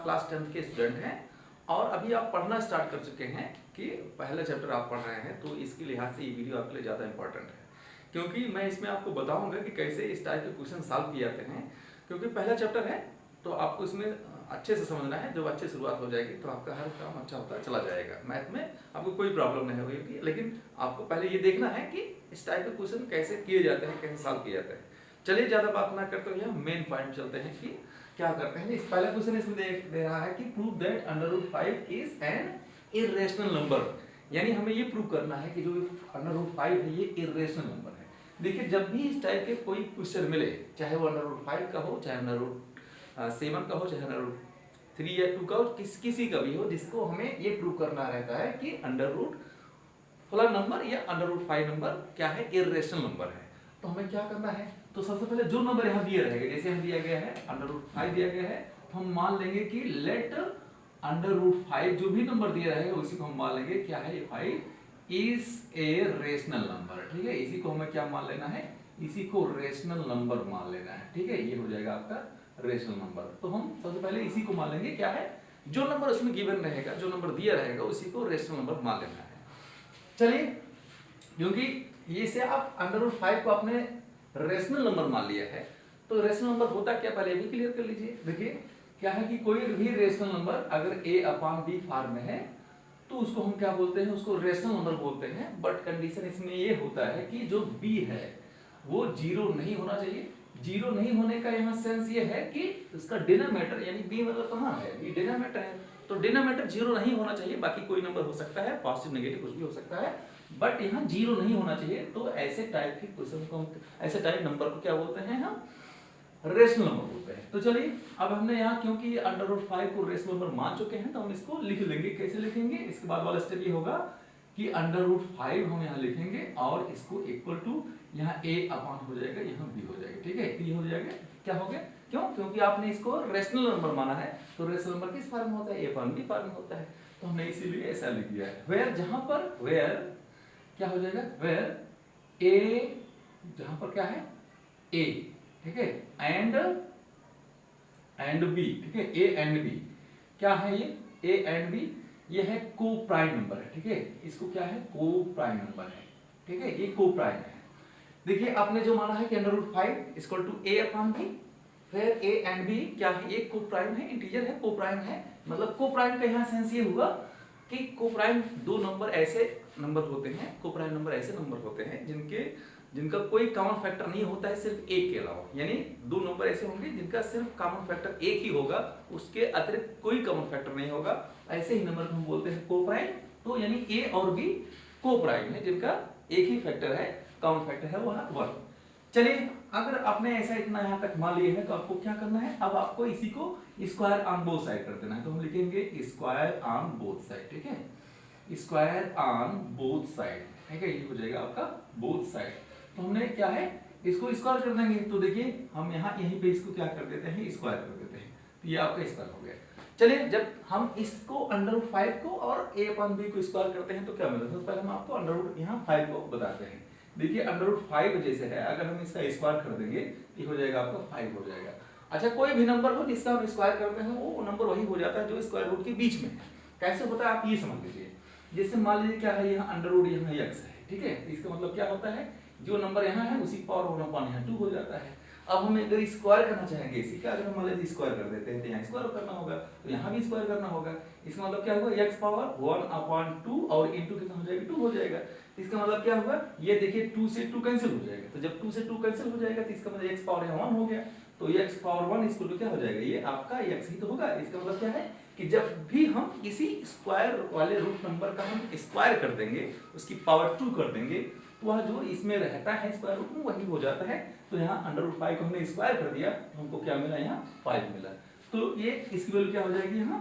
Class 10th के student हैं और अभी आप पढ़ना स्टार्ट कर चुके हैं कि पहला चैप्टर आप पढ़ रहे हैं, तो इसके लिहाज से ये वीडियो आपके लिए ज़्यादा इंपॉर्टेंट है, क्योंकि मैं इसमें आपको बताऊंगा कि कैसे इस टाइप के क्वेश्चन सॉल्व किए जाते हैं। क्योंकि पहला चैप्टर है तो आपको इसमें अच्छे से समझना है। जब अच्छे शुरुआत हो जाएगी तो आपका हर काम अच्छा होता चला जाएगा। मैथ में आपको कोई प्रॉब्लम नहीं होगी, लेकिन आपको पहले ये देखना है कि इस टाइप के क्वेश्चन कैसे किए जाते हैं, कैसे सॉल्व किए जाते हैं। चलिए ज़्यादा बात ना करते हुए हम मेन पॉइंट चलते हैं कि क्या करते हैं। इस पहला क्वेश्चन इसमें दे रहा है कि prove that √5 is an irrational number, यानी हमें ये प्रूव करना है कि जो √5 है ये इर्रेशनल नंबर है। देखिए, जब भी इस टाइप के कोई क्वेश्चन मिले, चाहे वो √5 का हो, चाहे √7 का हो, चाहे √3 या 2 का हो, किसी का भी हो, जिसको हमें ये प्रूव करना रहता है कि अंडर फला नंबर या √5 नंबर क्या है, इर्रेशनल नंबर है। तो हमें क्या करना है, तो सबसे पहले जो नंबर यहाँ दिया रहेगा, जैसे हम दिया गया है √5 दिया गया है, तो हम मान लेंगे कि लेट √5 जो भी नंबर दिया रहेगा उसी को हम मान लेंगे क्या है, 5 इज ए रेशनल नंबर। ठीक है, इसी को हमें क्या मान लेना है, इसी को रेशनल नंबर मान लेना है। ठीक है, ये हो जाएगा आपका रेशनल नंबर। तो हम सबसे पहले इसी को मान लेंगे क्या है, जो नंबर उसमें गिवन रहेगा, जो नंबर दिया रहेगा उसी को रेशनल नंबर मान लेना है। चलिए, क्योंकि ये से आप √5 को आपने रेशनल नंबर मान लिया है, तो रेशनल नंबर होता क्या पहले भी क्लियर कर लीजिए। देखिए क्या है कि कोई भी रेशनल नंबर अगर a/b फॉर्म में है तो उसको हम क्या बोलते हैं, उसको रेशनल नंबर बोलते हैं। बट कंडीशन इसमें ये होता है कि जो b है वो 0 नहीं होना चाहिए। 0 नहीं होने का यहाँ सेंस ये है कि उसका डिनोमिनेटर, यानी b मतलब कहाँ है, b डिनोमिनेटर है, तो डिनोमिनेटर 0 नहीं होना चाहिए। बाकी कोई नंबर हो सकता है, पॉजिटिव नेगेटिव कुछ भी हो सकता है, बट यहाँ 0 नहीं होना चाहिए। तो ऐसे टाइप के क्वेश्चन को, ऐसे टाइप नंबर को क्या बोलते हैं, हम रेशनल नंबर बोलते हैं। तो चलिए, अब हमने यहाँ क्योंकि √5 को रेशनल नंबर मान चुके हैं तो हम इसको लिख लेंगे। कैसे लिखेंगे, इसके बाद वाला स्टेप ये होगा कि √5 हम यहाँ लिखेंगे और इसको इक्वल टू यहाँ a/, हो जाएगा, यहाँ b हो जाएगा। ठीक है, b हो जाएगा, क्या हो गया, क्यों, क्योंकि आपने इसको रेशनल नंबर माना है, तो रेशनल नंबर किस फॉर्म में होता है, a/b फॉर्म में होता है। तो हमने इसीलिए ऐसा लिख दिया है। वेयर, जहां पर वेयर क्या हो जाएगा, वेयर a, जहां पर क्या है a, ठीक है, एंड बी, ठीक है, ए एंड बी क्या है, ये ए एंड बी ये है को प्राइम नंबर है। ठीक है, इसको क्या है, को प्राइम नंबर है। ठीक है, ये को प्राइम है। देखिए, आपने जो माना है कि √5 इक्वल टू a/b, फिर a एंड b क्या है, ये को प्राइम है, इंटीजर है, को प्राइम है। मतलब को प्राइम का यहाँ सेंस ये हुआ कि को प्राइम दो नंबर ऐसे नंबर होते हैं, को प्राइम नंबर ऐसे नंबर होते हैं जिनका कोई कॉमन फैक्टर नहीं होता है सिर्फ एक के अलावा। यानी दो नंबर ऐसे होंगे जिनका सिर्फ कॉमन फैक्टर एक ही होगा, उसके अतिरिक्त कोई कॉमन फैक्टर नहीं होगा। ऐसे ही नंबर को हम बोलते हैं को प्राइम। तो यानी ए और बी को प्राइम है, जिनका एक ही फैक्टर है, कॉमन फैक्टर है वह 1। चलिए, अगर आपने ऐसा इतना यहाँ तक मान लिया है तो आपको क्या करना है, अब आपको इसी को स्क्वायर ऑन बोथ साइड कर देना है। तो हम लिखेंगे स्क्वायर ऑन बोथ साइड। ठीक है, स्क्वायर ऑन बोथ साइड। ठीक है, ये हो जाएगा आपका बोथ साइड। तो हमने क्या है, इसको स्क्वायर कर देंगे। तो देखिए, हम यहाँ यहीं पे इसको क्या कर देते हैं, स्क्वायर कर देते हैं, तो ये आपका स्क्वायर हो गया। चलिए, जब हम इसको √5 को और a/b को स्क्वायर करते हैं तो क्या मिलता है, सबसे पहले हम आपको यहाँ 5 को बताते हैं। देखिए, √5 जैसे है, अगर हम इसका स्क्वायर कर देंगे ये हो जाएगा आपका 5 हो जाएगा। अच्छा, कोई भी नंबर हो जिसका हम स्क्वायर करते हैं वो नंबर वही हो जाता है जो स्क्वायर रूट के बीच में है। कैसे होता है आप ये समझ लीजिए। जैसे मान लीजिए क्या है, यहाँ √ यहाँ x है। ठीक है, इसका मतलब क्या होता है, जो नंबर यहाँ है उसी पावर 1/, यहाँ 2 हो जाता है। अब हम अगर स्क्वायर करना चाहेंगे इसी का, अगर हम मान लीजिए स्क्वायर कर देते हैं तो यहाँ स्क्वायर करना होगा, तो यहाँ भी स्क्वायर करना होगा। इसका मतलब क्या होगा, x पावर 1/2 और इंटू कितना हो जाएगा, 2 हो जाएगा। इसका मतलब क्या होगा, ये देखिए 2 से 2 कैंसिल हो जाएगा। तो जब 2 से 2 कैंसिल हो जाएगा तो इसका मतलब x पावर 1 हो गया। तो x पावर 1 इसको क्या हो जाएगा, ये आपका x ही तो होगा। इसका मतलब क्या है कि जब भी हम किसी स्क्वायर वाले रूट नंबर का हम स्क्वायर कर देंगे, उसकी पावर 2 कर देंगे, तो वह जो इसमें रहता है स्क्वायर रूट में वही हो जाता है। तो यहाँ √5 को हमने स्क्वायर कर दिया तो हमको क्या मिला, यहाँ 5 मिला। तो ये इसकी वैल्यू क्या हो जाएगी, यहाँ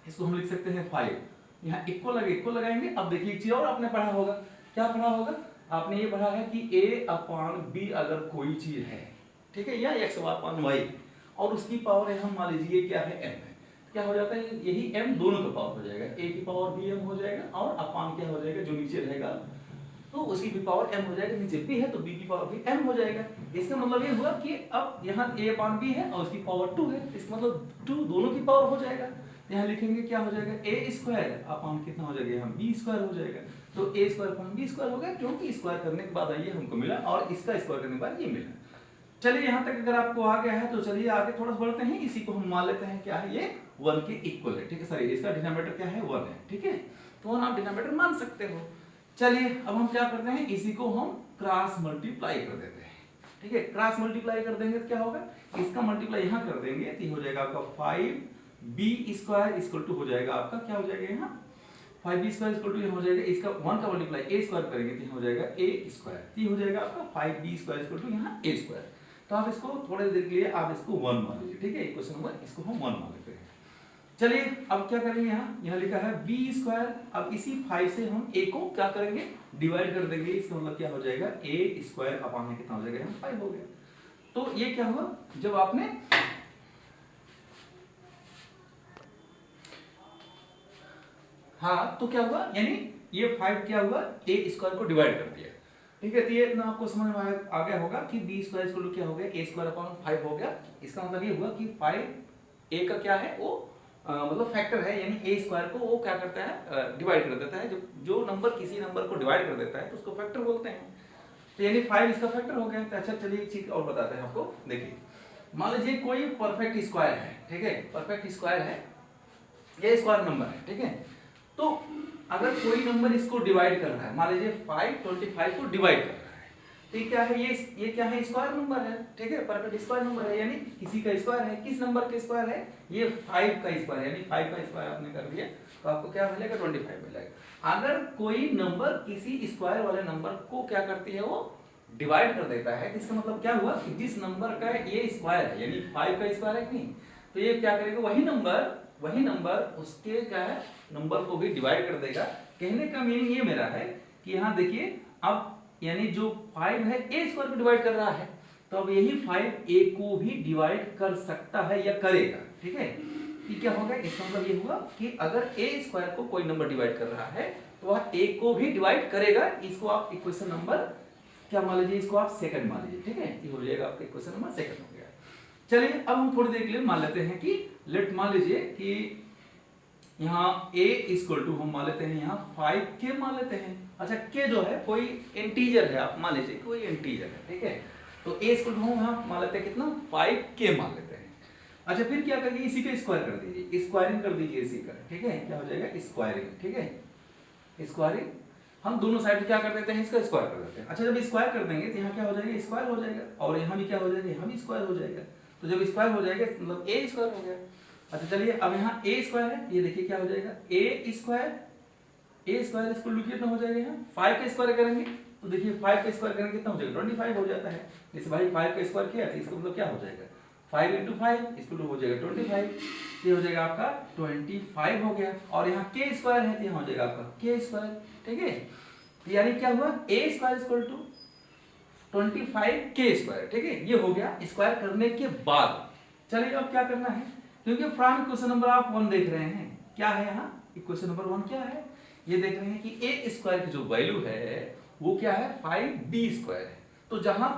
इसको हम लिख सकते हैं 5। यहाँ इक्वल लगाएंगे। अब देखिए, एक चीज और आपने पढ़ा होगा, क्या पढ़ा होगा, आपने ये पढ़ा है कि a/b अगर कोई चीज है, ठीक है, या x/y और उसकी पावर यहाँ मान लीजिए क्या है, m है, क्या हो जाता है, यही m दोनों का पावर हो जाएगा, a की पावर भी m हो जाएगा और अपान क्या हो जाएगा, जो नीचे रहेगा तो उसकी भी पावर m हो जाएगा, नीचे b है तो b की पावर भी m हो जाएगा। इसका मतलब ये हुआ कि अब यहाँ a/b है और उसकी पावर 2 है, इसका मतलब 2 दोनों की पावर हो जाएगा। यहाँ लिखेंगे क्या हो जाएगा, a स्क्वायर अपॉन कितना हो जाएगा, यहाँ b स्क्वायर हो जाएगा। तो a square upon b square हो गया, क्योंकि स्क्वायर करने के बाद ये हमको मिला और इसका स्क्वायर करने के बाद ये मिला। चलिए यहाँ तक अगर आपको आ गया है तो चलिए आगे थोड़ा सा बढ़ते हैं। इसी को हम मान लेते हैं क्या है, ये 1 के इक्वल है, ठीक है। सॉरी, इसका डिनोमिनेटर क्या है, 1 है, ठीक है। तो 1 आप डिनोमिनेटर मान सकते हो। चलिए अब हम क्या करते हैं, इसी को हम क्रॉस मल्टीप्लाई कर देते हैं, ठीक है। क्रॉस मल्टीप्लाई कर देंगे तो क्या होगा, इसका मल्टीप्लाई यहाँ कर देंगे तो हो जाएगा आपका 5b स्क्वायर इक्वल टू हो जाएगा आपका क्या हो जाएगा, यहाँ 5b स्क्वायर इक्वल टू यहाँ हो जाएगा, इसका 1 का मल्टीप्लाई a स्क्वायर करेंगे तो हो जाएगा a स्क्वायर, ये हो जाएगा आपका 5b स्क्वायर इक्वल टू यहाँ a स्क्वायर। तो आप इसको थोड़ी देर के लिए आप इसको 1 मान लीजिए, ठीक है। क्वेश्चन नंबर इसको हम 1 मान लेते हैं। चलिए अब क्या करेंगे, यहाँ लिखा है b स्क्वायर। अब इसी 5 से हम a को क्या करेंगे, डिवाइड कर देंगे। इसका मतलब क्या हो जाएगा, a स्क्वायर अपॉन में कितना हो जाएगा, यहाँ 5 हो गया। तो ये क्या हुआ, जब आपने हाँ तो क्या हुआ, यानी ये 5 क्या हुआ, a स्क्वायर को डिवाइड कर दिया, ठीक है। तो ये इतना आपको समझ में आ गया होगा कि b स्क्वायर इक्वल टू क्या हो गया, a स्क्वायर अपॉन 5 हो गया। इसका मतलब ये हुआ कि 5 a का क्या है, वो मतलब फैक्टर है, यानी a स्क्वायर को वो क्या करता है, डिवाइड कर देता है। जो नंबर किसी नंबर को डिवाइड कर देता है तो उसको फैक्टर बोलते हैं। तो यानी 5 इसका फैक्टर हो गया। तो अच्छा चलिए एक चीज और बताते हैं आपको। देखिए मान लीजिए कोई परफेक्ट स्क्वायर है, ठीक है, परफेक्ट स्क्वायर है, ये स्क्वायर नंबर है, ठीक है। तो अगर कोई नंबर इसको डिवाइड कर रहा है, मान लीजिए 525 को डिवाइड कर रहा है, तो क्या है, ये क्या है, स्क्वायर नंबर है, ठीक है, परफेक्ट स्क्वायर नंबर है, यानी किसी का स्क्वायर है। किस नंबर का स्क्वायर है, ये 5 का स्क्वायर, यानी 5 का स्क्वायर आपने कर दिया तो आपको क्या मिलेगा, 25 मिलेगा। अगर कोई नंबर किसी स्क्वायर वाले नंबर को क्या करती है, वो डिवाइड कर देता है, इसका मतलब क्या हुआ कि जिस नंबर का ये स्क्वायर है, यानी 5 का स्क्वायर है कि नहीं, तो ये क्या करेगा, वही नंबर उसके क्या है, नंबर को भी डिवाइड कर देगा। कहने का मीनिंग ये मेरा है कि यहाँ देखिए, अब यानी जो 5 है a स्क्वायर को डिवाइड कर रहा है, तो अब यही 5 a को भी डिवाइड कर सकता है या करेगा, ठीक है। ये क्या होगा, इसका मतलब ये हुआ कि अगर a स्क्वायर को कोई नंबर डिवाइड कर रहा है तो वह a को भी डिवाइड करेगा। इसको आप इक्वेशन नंबर क्या मान लीजिए, इसको आप सेकंड मान लीजिए, ठीक है। ये हो जाएगा आपका इक्वेशन नंबर सेकंड हो गया। चलिए अब हम थोड़ी देर के लिए मान लेते हैं कि लेट मान लीजिए कि यहाँ a इक्वल टू हम मान लेते हैं यहाँ 5k मान लेते हैं। अच्छा k जो है कोई इंटीजर है, आप मान लीजिए कोई इंटीजर है, ठीक है। तो a इक्वल टू हम यहाँ मान लेते हैं कितना, 5k मान लेते हैं। अच्छा फिर क्या करिए, इसी का स्क्वायर कर दीजिए, स्क्वायरिंग कर दीजिए इसी का, ठीक है। क्या हो जाएगा, स्क्वायरिंग, ठीक है। स्क्वायरिंग हम दोनों साइड क्या कर देते हैं, इसका स्क्वायर कर देते हैं। अच्छा जब स्क्वायर कर देंगे तो यहाँ क्या हो जाएगा, स्क्वायर हो जाएगा, और यहाँ भी क्या हो जाएगा, यहाँ भी स्क्वायर हो जाएगा। तो जब स्क्वायर हो जाएगा मतलब a स्क्वायर हो गया। अच्छा चलिए अब यहाँ a स्क्वायर है, ये देखिए क्या हो जाएगा, a स्क्वायर इसको लुक कितना हो जाएगा, यहाँ 5 का स्क्वायर करेंगे तो देखिए 5 का स्क्वायर करेंगे कितना हो जाएगा, 25 हो जाता है। जैसे भाई 5 का स्क्वायर किया तो इसका मतलब क्या हो जाएगा, 5 × 5 इसको हो जाएगा 25, ये हो जाएगा आपका 25 हो गया। और यहाँ k स्क्वायर है तो यहाँ हो जाएगा आपका k स्क्वायर, ठीक है। यानी क्या हुआ, a square equal to 25k square, ठीक है। ये हो गया स्क्वायर करने के बाद। चलिए अब क्या करना है, क्योंकि फ्रॉम क्वेश्चन नंबर आप 1 देख रहे हैं, क्या है यहाँ क्वेश्चन नंबर 1 क्या है, ये देख रहे हैं कि a स्क्वायर की जो वैल्यू है वो क्या है, 5b स्क्वायर है। तो जहां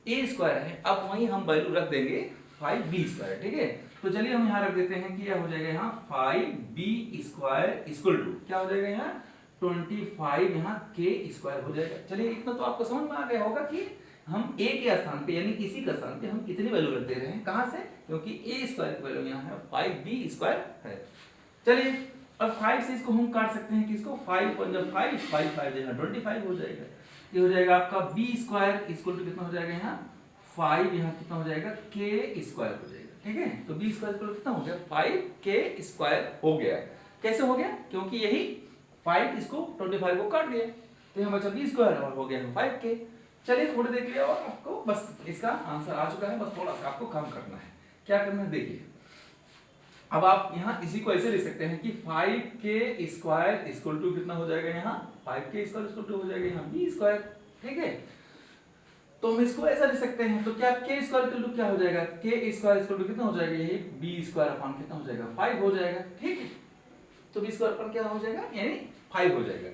a स्क्वायर है अब वहीं हम वैल्यू रख देंगे 5b स्क्वायर, ठीक है। तो चलिए हम यहाँ रख देते हैं कि क्या हो जाएगा, यहाँ 5b स्क्वायर इक्वल टू क्या हो जाएगा, यहाँ 25 यहाँ k स्क्वायर हो जाएगा। चलिए इतना तो आपको समझ में आ गया होगा कि हम a के स्थान पे यानी इसी के स्थान पे हम कितनी वैल्यू रख दे रहे हैं, कहां से, क्योंकि a स्क्वायर की वैल्यू यहाँ है 5b स्क्वायर है। चलिए अब 5 से इसको हम काट सकते हैं, किसको, 5 × 5 5 5 यहाँ 25 हो जाएगा। ये हो जाएगा आपका b स्क्वायर इक्वल टू कितना हो जाएगा, यहाँ 5 यहाँ कितना हो जाएगा, k स्क्वायर हो जाएगा, ठीक है। तो b स्क्वायर इक्वल कितना हो गया, 5k स्क्वायर हो गया। कैसे हो गया, क्योंकि यही 5 इसको 25 को काट दिया तो यहाँ बचा b स्क्वायर और हो गया 5k। चलिए थोड़ी देख लिया और आपको बस इसका आंसर आ चुका है, बस थोड़ा सा आपको काम करना है। क्या करना है देखिए, अब आप यहाँ इसी को ऐसे लिख सकते हैं कि 5k स्क्वायर इक्वल टू कितना हो जाएगा, यहाँ 5k स्क्वायर इक्वल टू हो जाएगा यहाँ b स्क्वायर, ठीक है। तो हम इसको ऐसा लिख सकते हैं, तो क्या k स्क्वायर इक्वल टू क्या हो जाएगा, k स्क्वायर इक्वल टू कितना हो जाएगा, यही b स्क्वायर अपॉन कितना हो जाएगा, 5 हो जाएगा, ठीक है। तो b स्क्वायर अपॉन क्या हो जाएगा, यानी 5 हो जाएगा।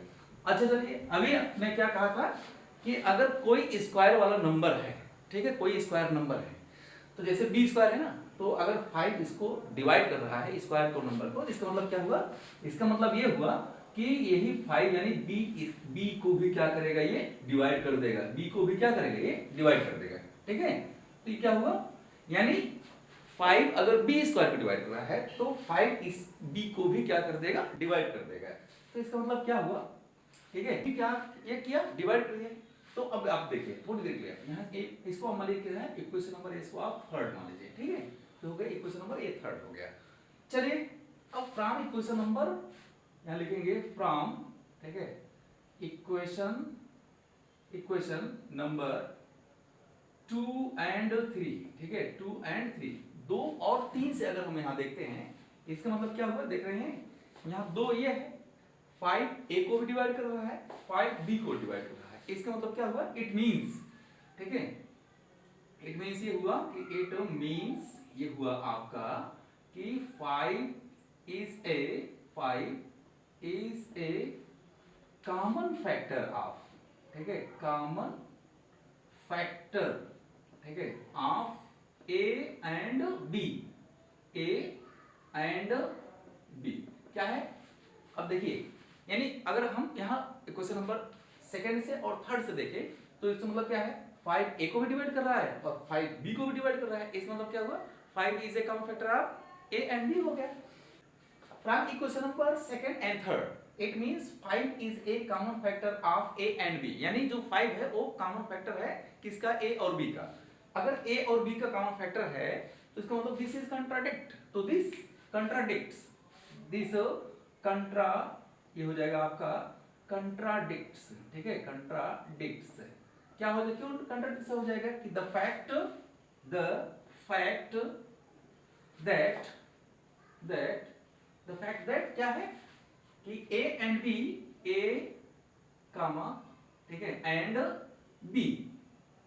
अच्छा चलिए, अभी मैं क्या कहा था कि अगर कोई स्क्वायर वाला नंबर है, ठीक है, कोई स्क्वायर नंबर है, तो जैसे बी स्क्वायर है ना, तो अगर 5 इसको डिवाइड कर रहा है स्क्वायर को नंबर को, इसका मतलब क्या हुआ, इसका मतलब ये हुआ कि यही 5 यानी बी को भी क्या करेगा, ये डिवाइड कर देगा, बी को भी क्या करेगा, ये डिवाइड कर देगा, ठीक है। तो ये क्या हुआ, यानी 5 अगर बी स्क्वायर को डिवाइड कर रहा है तो 5 इस बी को भी क्या कर देगा, डिवाइड कर देगा। तो इसका मतलब क्या हुआ, ठीक है, क्या ये किया, डिवाइड कर दिया। तो अब आप देखिए थोड़ी देर के लिए यहाँ इसको हम मान लीजिए है इक्वेशन नंबर, इसको आप थर्ड मान लीजिए, ठीक है, तो हो गया इक्वेशन नंबर ए थर्ड हो गया। चलिए अब फ्रॉम इक्वेशन नंबर यहाँ लिखेंगे फ्रॉम, ठीक है, इक्वेशन नंबर 2 and 3, ठीक है, 2 and 3, 2 और 3 से अगर हम यहाँ देखते हैं, इसका मतलब क्या हुआ, देख रहे हैं यहाँ 2 ये है, 5 ए को भी डिवाइड कर रहा है, 5 बी को डिवाइड कर रहा है, इसका मतलब क्या हुआ, इट मींस, ठीक है, इट मींस ये हुआ कि इट मींस ये हुआ आपका कि 5 is a common factor of, ठीक है, कॉमन फैक्टर, ठीक है, of a and b, a and b क्या है। अब देखिए, यानी अगर हम यहाँ इक्वेशन नंबर सेकंड से और थर्ड से देखें तो इसका मतलब क्या है, 5 ए को भी डिवाइड कर रहा है और 5 बी को भी डिवाइड कर रहा है, इसका मतलब क्या हुआ, 5 is a common factor of a and b हो गया। From equation number second and third it means 5 is a common factor of a and b, यानी जो 5 है वो कॉमन फैक्टर है किसका, ए और बी का। अगर ए और बी का कॉमन फैक्टर है तो इसका मतलब दिस इज कंट्राडिक्ट, तो दिस कंट्राडिक्ट्स, दिस कंट्रा, ये हो जाएगा आपका कंट्राडिक्ट्स, ठीक है, कंट्राडिक्ट्स क्या हो जाएगा, क्यों कंट्राडिक्ट्स हो जाएगा कि द फैक्ट दैट क्या है कि ए एंड बी, ए कामा, ठीक है, एंड बी,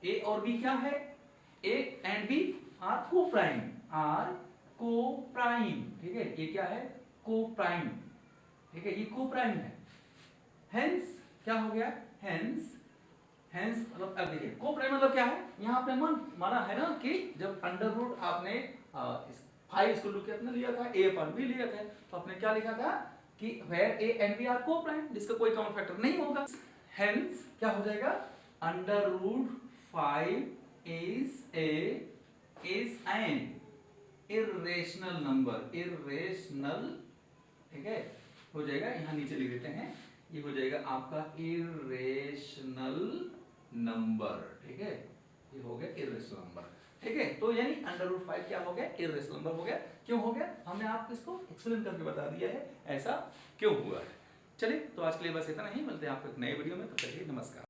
ए और बी क्या है, ए एंड बी आर को प्राइम, ठीक है, ये क्या है, को प्राइम, ठीक है, ये को प्राइम है। हेंस क्या हो गया, हेंस मतलब अब देखिए को प्राइम मतलब क्या है, यहाँ आपने माना है ना कि जब अंडर रूट आपने 5 इसको लुक आपने लिया था, ए अपन भी लिया था, तो आपने क्या लिखा था कि where a and b are coprime, जिसका कोई कॉमन फैक्टर नहीं होगा। हेंस क्या हो जाएगा, under root 5 is an irrational number, irrational, ठीक है, हो जाएगा, यहाँ नीचे लिख देते हैं, ये हो जाएगा आपका इर्रेशनल नंबर, ठीक है, ये हो गया इर्रेशनल नंबर, ठीक है। तो यानी अंडर रूट 5 क्या हो गया, इर्रेशनल नंबर हो गया। क्यों हो गया, हमने आपको इसको एक्सप्लेन करके बता दिया है ऐसा क्यों हुआ है। चलिए तो आज के लिए बस इतना ही, मिलते हैं आपको एक नए वीडियो में, तब तक के लिए नमस्कार।